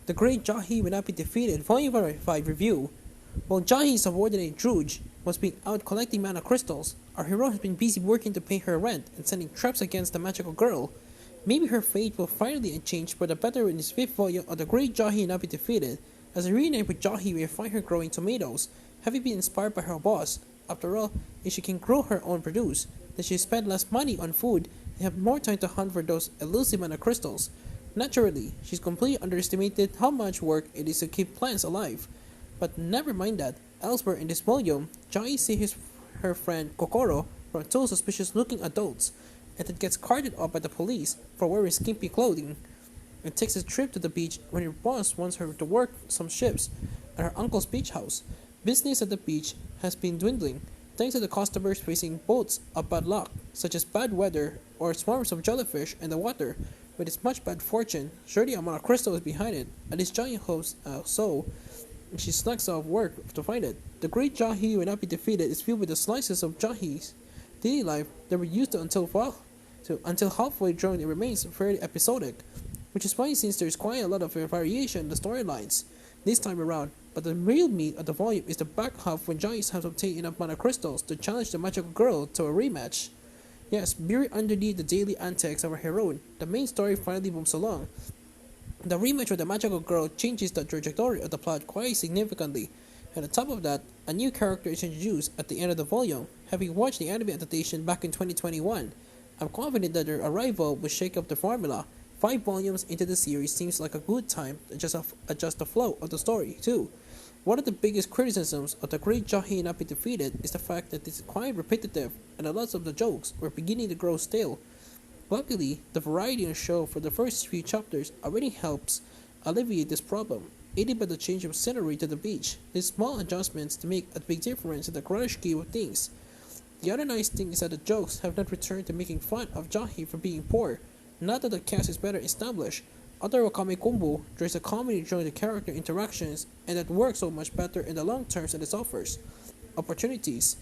The great Jahy will not be defeated. Volume 5 review. While Jahy's subordinate Druge was being out collecting mana crystals, our hero has been busy working to pay her rent and sending traps against the magical girl. Maybe her fate will finally change for the better in this fifth volume of The Great Jahy will not be defeated. As a reunite with Jahy, we find her growing tomatoes, having been inspired by her boss. After all, if she can grow her own produce, then she spend less money on food and have more time to hunt for those elusive mana crystals. Naturally, she's completely underestimated how much work it is to keep plants alive. But never mind that. Elsewhere in this volume, Jahy sees her friend Kokoro from two suspicious-looking adults, and then gets carted off by the police for wearing skimpy clothing, and takes a trip to the beach when her boss wants her to work some shifts at her uncle's beach house. Business at the beach has been dwindling, thanks to the customers facing boats of bad luck, such as bad weather or swarms of jellyfish in the water. With its much bad fortune, surely a amount of crystal is behind it, at least Jahy hopes so, and she slacks off work to find it. The great Jahy will not be defeated is filled with the slices of Jahy's daily life that were used until halfway during it remains fairly episodic, which is why since there's quite a lot of variation in the storylines this time around. But the real meat of the volume is the back half when Jahy has obtained enough mana crystals to challenge the magical girl to a rematch. Yes, buried underneath the daily antics of our heroine, the main story finally moves along. The rematch with the magical girl changes the trajectory of the plot quite significantly, and on top of that, a new character is introduced at the end of the volume. Having watched the anime adaptation back in 2021, I'm confident that their arrival will shake up the formula. 5 volumes into the series seems like a good time to adjust the flow of the story, too. One of the biggest criticisms of The Great Jahy Not Be Defeated is the fact that it's quite repetitive, and a lot of the jokes were beginning to grow stale. Luckily, the variety on the show for the first few chapters already helps alleviate this problem, aided by the change of scenery to the beach. These small adjustments to make a big difference in the grand scheme of things. The other nice thing is that the jokes have not returned to making fun of Jahy for being poor. Not that the cast is better established. Other Wakame Kumbo, there's a comedy during the character interactions, and that works so much better in the long terms that it offers opportunities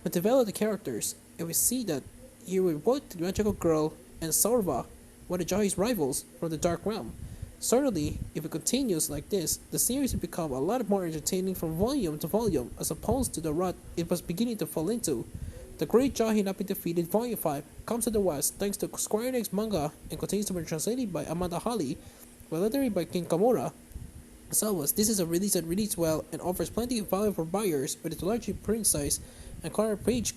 to develop the characters, and we see that here with both the magical girl and Sorva, one of Jahy's rivals from the Dark Realm. Certainly, if it continues like this, the series will become a lot more entertaining from volume to volume as opposed to the rut it was beginning to fall into. The Great Jahy Not Be Defeated Volume 5 comes to the West thanks to Square Enix manga and continues to be translated by Amanda Holly, while lettering by Ken Kamura. As always, this is a release that reads well and offers plenty of value for buyers with its large print size and color page.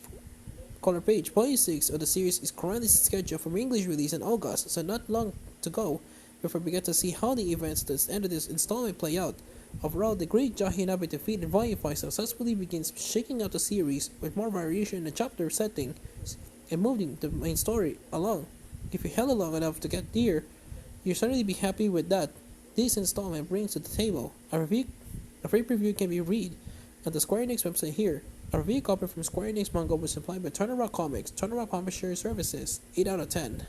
Volume 6 of the series is currently scheduled for English release in August, so not long to go before we get to see how the events at the end of this installment play out. Overall, The Great Jahy Not Be Defeated Volume 5 successfully begins shaking out the series with more variation in the chapter setting and moving the main story along. If you held it long enough to get here, you'll certainly be happy with that. This installment brings to the table a free preview can be read at the Square Enix website here. A review copy from Square Enix manga was supplied by Turnaround Comics, Turnaround Publisher Services, 8 out of 10.